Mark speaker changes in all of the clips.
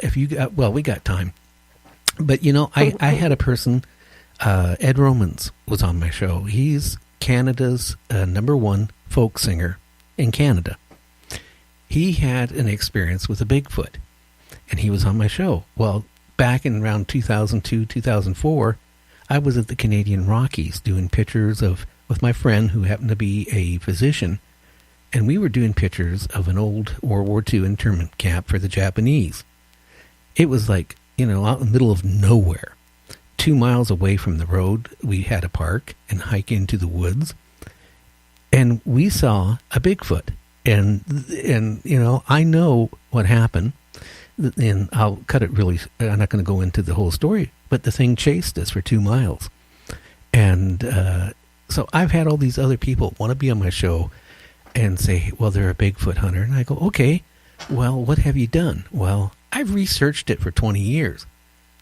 Speaker 1: if you got, well, we got time. But, I had a person, Ed Romans was on my show. He's Canada's #1 folk singer in Canada. He had an experience with a Bigfoot, and he was on my show. Well, back in around 2002, 2004, I was at the Canadian Rockies doing pictures with my friend who happened to be a physician, and we were doing pictures of an old World War II internment camp for the Japanese. It was like, out in the middle of nowhere. 2 miles away from the road, we had a park and hike into the woods, and we saw a Bigfoot. And I know what happened, and I'll cut it really, I'm not going to go into the whole story, but the thing chased us for 2 miles. And so I've had all these other people want to be on my show and say, well, they're a Bigfoot hunter. And I go, okay, well, what have you done? Well, I've researched it for 20 years.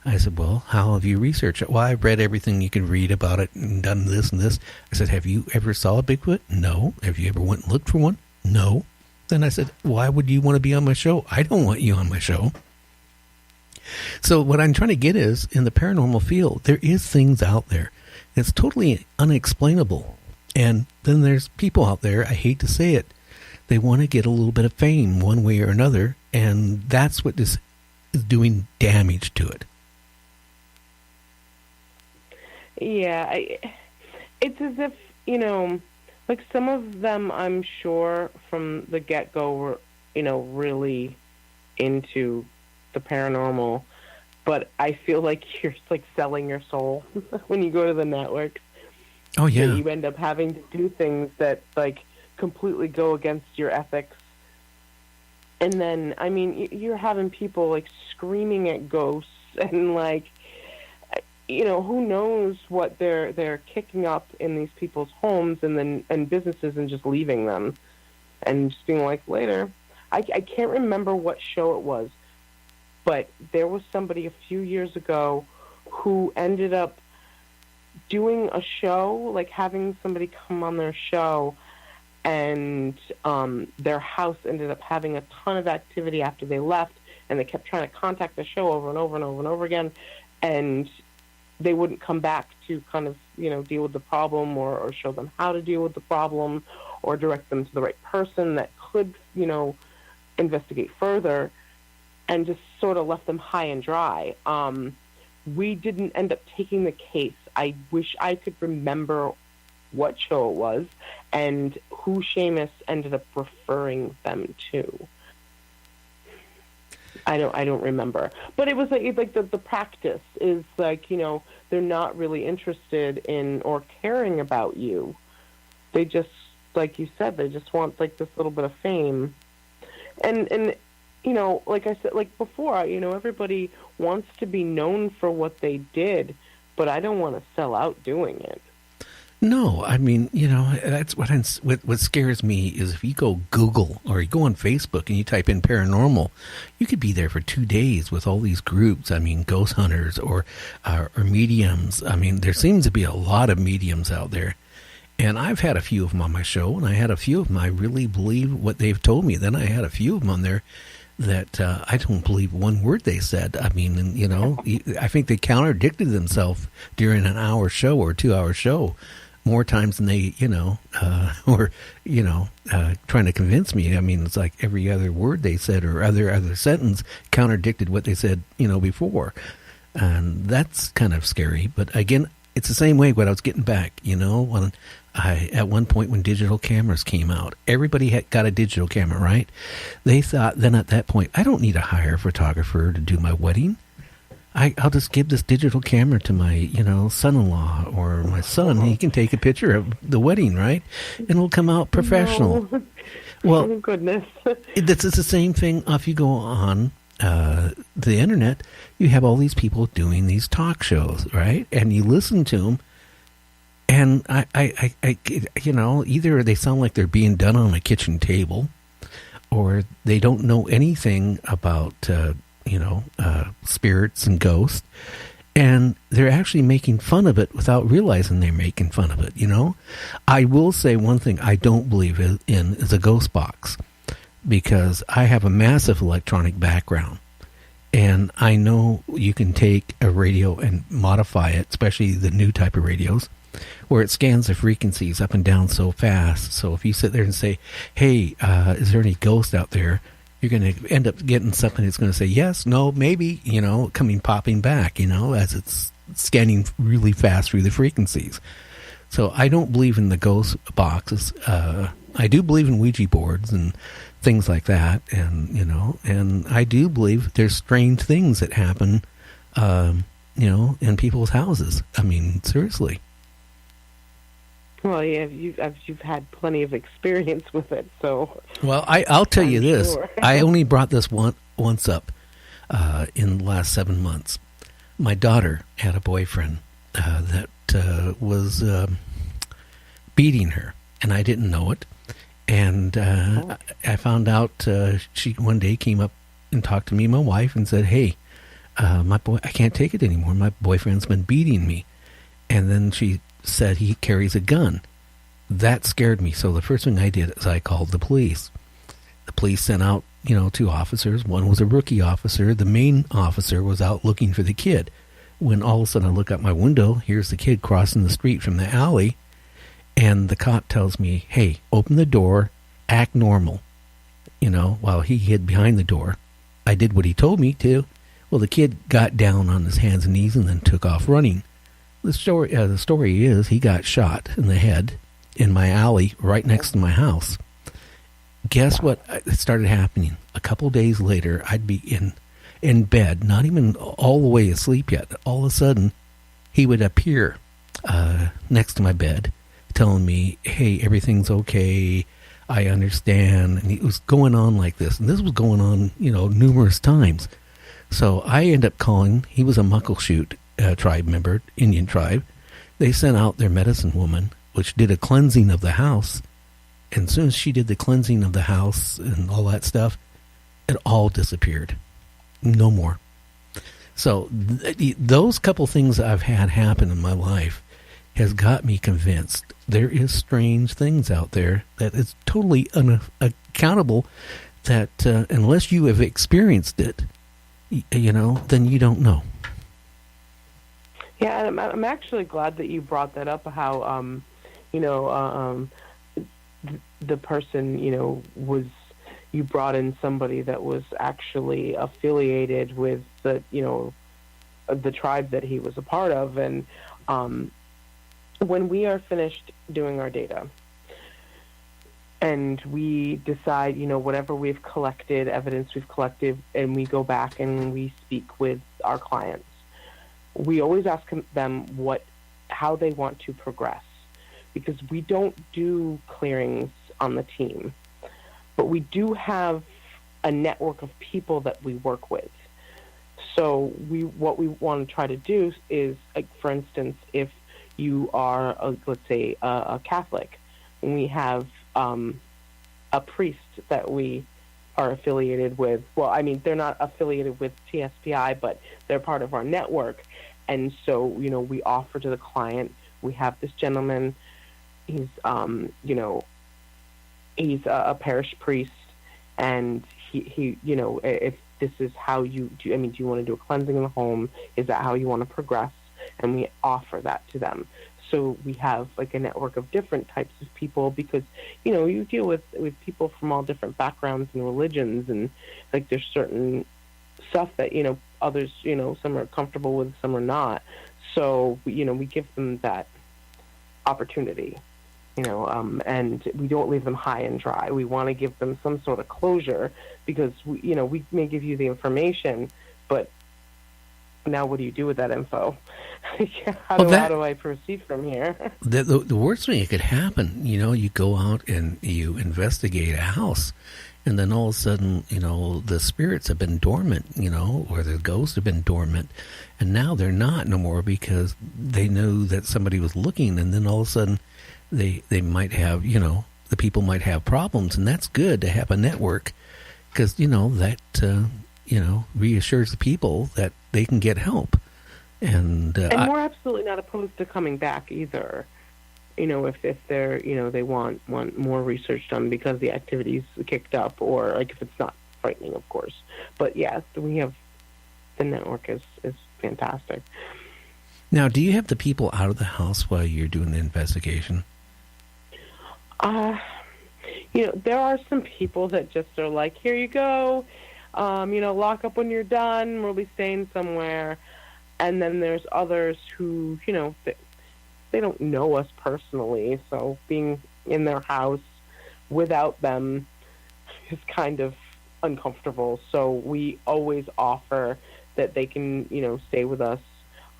Speaker 1: I said, well, how have you researched it? Well, I've read everything you can read about it and done this and this. I said, have you ever saw a Bigfoot? No. Have you ever went and looked for one? No. Then I said, why would you want to be on my show? I don't want you on my show. So what I'm trying to get is, in the paranormal field, there is things out there. It's totally unexplainable. And then there's people out there, I hate to say it, they want to get a little bit of fame one way or another, and that's what is doing damage to it.
Speaker 2: Yeah, it's as if, like some of them, I'm sure from the get-go were, really into the paranormal, but I feel like you're like selling your soul when you go to the network.
Speaker 1: Oh, yeah.
Speaker 2: You end up having to do things that like completely go against your ethics. And then, I mean, you're having people like screaming at ghosts and like, who knows what they're kicking up in these people's homes and businesses and just leaving them and just being like later. I can't remember what show it was, but there was somebody a few years ago who ended up doing a show, like having somebody come on their show, and their house ended up having a ton of activity after they left, and they kept trying to contact the show over and over and over and over again, and they wouldn't come back to kind of, deal with the problem or show them how to deal with the problem or direct them to the right person that could, investigate further, and just sort of left them high and dry. We didn't end up taking the case. I wish I could remember what show it was and who Seamus ended up referring them to. I don't remember, but it was like the practice is like, they're not really interested in or caring about you. They just, like you said, they just want like this little bit of fame. And like I said, like before, everybody wants to be known for what they did, but I don't want to sell out doing it.
Speaker 1: No, I mean, that's what scares me is if you go Google or you go on Facebook and you type in paranormal, you could be there for 2 days with all these groups. I mean, ghost hunters or mediums. I mean, there seems to be a lot of mediums out there. And I've had a few of them on my show, and I had a few of them I really believe what they've told me. Then I had a few of them on there that I don't believe one word they said. I mean, I think they contradicted themselves during an hour show or 2 hour show more times than they, were, trying to convince me. I mean, it's like every other word they said or other sentence contradicted what they said, before. And that's kind of scary. But again, it's the same way what I was getting back, when at one point when digital cameras came out, everybody had got a digital camera, right? They thought then at that point, I don't need to hire a photographer to do my wedding. I'll just give this digital camera to my, son-in-law or my son. He can take a picture of the wedding, right? And it'll come out professional.
Speaker 2: No.
Speaker 1: Well,
Speaker 2: oh, goodness.
Speaker 1: It's the same thing if you go on the internet. You have all these people doing these talk shows, right? And you listen to them, and I either they sound like they're being done on a kitchen table, or they don't know anything about spirits and ghosts, and they're actually making fun of it without realizing they're making fun of it. I will say one thing I don't believe in is a ghost box, because I have a massive electronic background, And I know you can take a radio and modify it, especially the new type of radios, where it scans the frequencies up and down so fast. So if you sit there and say, hey, is there any ghost out there? You're going to end up getting something that's going to say yes, no, maybe, popping back, as it's scanning really fast through the frequencies. So I don't believe in the ghost boxes. I do believe in Ouija boards and things like that. And I do believe there's strange things that happen, in people's houses. I mean, seriously.
Speaker 2: Well, yeah, you've had plenty of experience with it, so.
Speaker 1: Well, I'll tell you this.
Speaker 2: Sure.
Speaker 1: I only brought this once up in the last 7 months. My daughter had a boyfriend that was beating her, and I didn't know it. And I found out she one day came up and talked to me, my wife, and said, "Hey, I can't take it anymore. My boyfriend's been beating me." And then she said he carries a gun. That scared me. So the first thing I did is I called the police. The police sent out, 2 officers. One was a rookie officer. The main officer was out looking for the kid. When all of a sudden I look out my window, here's the kid crossing the street from the alley, and the cop tells me, "Hey, open the door, act normal," while he hid behind the door. I did what he told me to. Well, the kid got down on his hands and knees and then took off running. The story is he got shot in the head in my alley right next to my house. Guess what started happening? A couple days later, I'd be in bed, not even all the way asleep yet. All of a sudden, he would appear next to my bed, telling me, "Hey, everything's okay. I understand." And it was going on like this. And this was going on, numerous times. So I ended up calling. He was a Muckleshoot tribe member, Indian tribe. They sent out their medicine woman, which did a cleansing of the house. And as soon as she did the cleansing of the house and all that stuff, it all disappeared. No more. So those couple things I've had happen in my life has got me convinced there is strange things out there that is totally unaccountable, that unless you have experienced it, then you don't know.
Speaker 2: Yeah, and I'm actually glad that you brought that up, how, the person, you brought in somebody that was actually affiliated with the tribe that he was a part of. And when we are finished doing our data and we decide, whatever we've collected, evidence we've collected, and we go back and we speak with our clients, we always ask them how they want to progress, because we don't do clearings on the team, but we do have a network of people that we work with. So what we want to try to do is, like, for instance, if you are, let's say, a Catholic, and we have a priest that we are affiliated with. Well, I mean, they're not affiliated with TSPI, but they're part of our network. And so, we offer to the client, we have this gentleman, he's, he's a parish priest, and he if this is how you do you want to do a cleansing in the home? Is that how you want to progress? And we offer that to them. So we have like a network of different types of people, because, you deal with people from all different backgrounds and religions, and like there's certain stuff that, others, some are comfortable with, some are not. So, we give them that opportunity, and we don't leave them high and dry. We want to give them some sort of closure, because, we may give you the information, but now what do you do with that info? How do I proceed from here?
Speaker 1: The worst thing that could happen, you go out and you investigate a house, and then all of a sudden, the spirits have been dormant, or the ghosts have been dormant, and now they're not no more, because they knew that somebody was looking, and then all of a sudden they might have, the people might have problems, and that's good to have a network, because, that, reassures the people that they can get help. And
Speaker 2: we're absolutely not opposed to coming back either. If they're, they want more research done because the activity's kicked up, or like if it's not frightening, of course. But yes, we have the network is fantastic.
Speaker 1: Now, do you have the people out of the house while you're doing the investigation?
Speaker 2: There are some people that just are like, here you go, lock up when you're done, we'll be staying somewhere. And then there's others who, they don't know us personally, so being in their house without them is kind of uncomfortable. So we always offer that they can, stay with us.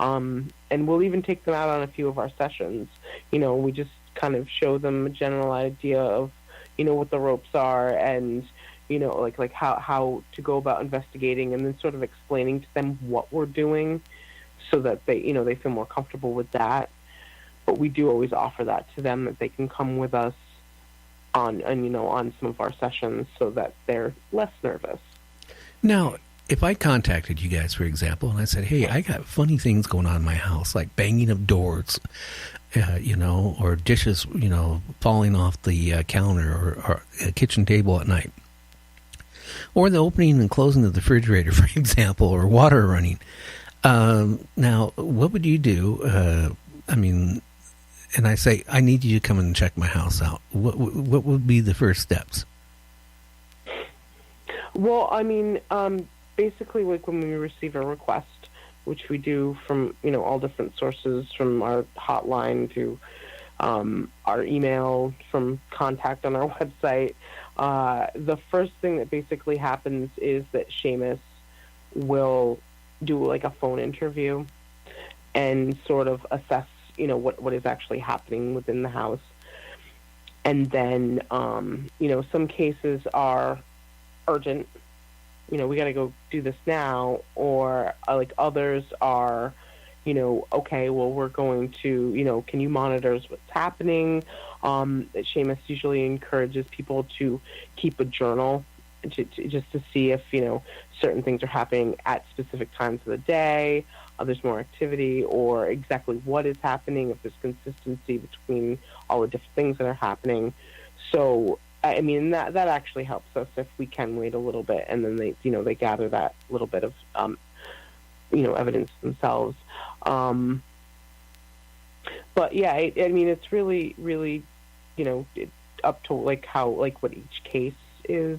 Speaker 2: And we'll even take them out on a few of our sessions. We just kind of show them a general idea of, what the ropes are and, like how to go about investigating, and then sort of explaining to them what we're doing so that they, they feel more comfortable with that. But we do always offer that to them, that they can come with us on some of our sessions so that they're less nervous.
Speaker 1: Now, if I contacted you guys, for example, and I said, hey, I got funny things going on in my house, like banging of doors, or dishes, falling off the counter or a kitchen table at night, or the opening and closing of the refrigerator, for example, or water running. Now, what would you do? And I say, I need you to come and check my house out. What would be the first steps?
Speaker 2: Well, basically, like when we receive a request, which we do from, all different sources, from our hotline to our email, from contact on our website, the first thing that basically happens is that Seamus will do like a phone interview and sort of assess, what is actually happening within the house. And then, some cases are urgent. We got to go do this now, or like others are, okay, well, we're going to, can you monitor what's happening? Seamus usually encourages people to keep a journal just to see if, certain things are happening at specific times of the day, there's more activity, or exactly what is happening, if there's consistency between all the different things that are happening. So, that actually helps us if we can wait a little bit, and then they gather that little bit of, evidence themselves. But yeah, it's really, really, up to what each case is.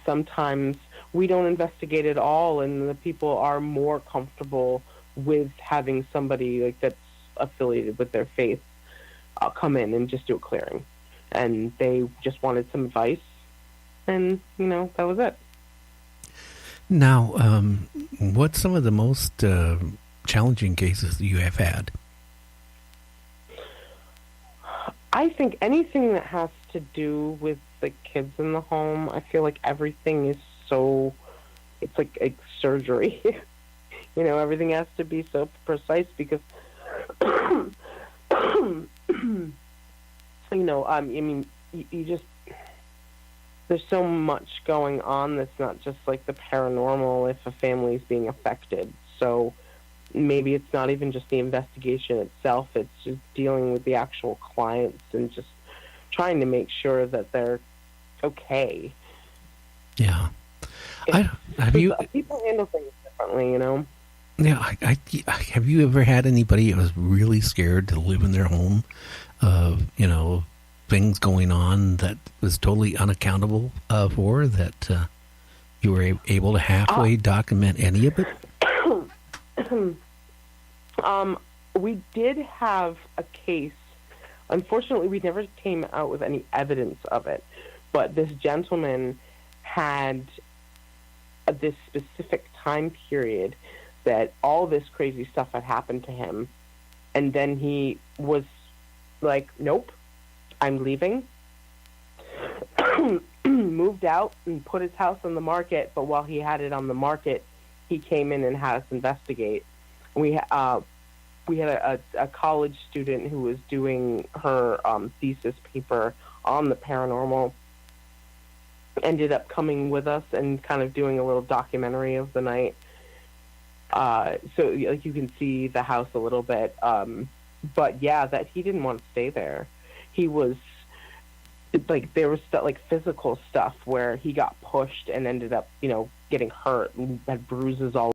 Speaker 2: Sometimes we don't investigate at all, and the people are more comfortable with having somebody like that's affiliated with their faith come in and just do a clearing. And they just wanted some advice, and, that was it.
Speaker 1: Now, what's some of the most challenging cases that you have had?
Speaker 2: I think anything that has to do with the kids in the home, I feel like everything is it's like surgery. Everything has to be so precise because, you just, there's so much going on that's not just like the paranormal if a family is being affected. So maybe it's not even just the investigation itself, it's just dealing with the actual clients and just trying to make sure that they're okay.
Speaker 1: Yeah.
Speaker 2: People handle things differently,
Speaker 1: Yeah, have you ever had anybody that was really scared to live in their home of, things going on that was totally unaccountable for, that you were able to halfway document any of it?
Speaker 2: We did have a case. Unfortunately, we never came out with any evidence of it, but this gentleman had this specific time period that all this crazy stuff had happened to him, and then he was like, nope, I'm leaving. Moved out and put his house on the market, but while he had it on the market, he came in and had us investigate. We had a college student who was doing her thesis paper on the paranormal, ended up coming with us and kind of doing a little documentary of the night. So like you can see the house a little bit. But yeah, that he didn't want to stay there. He was like, there was like physical stuff where he got pushed and ended up, getting hurt and had bruises all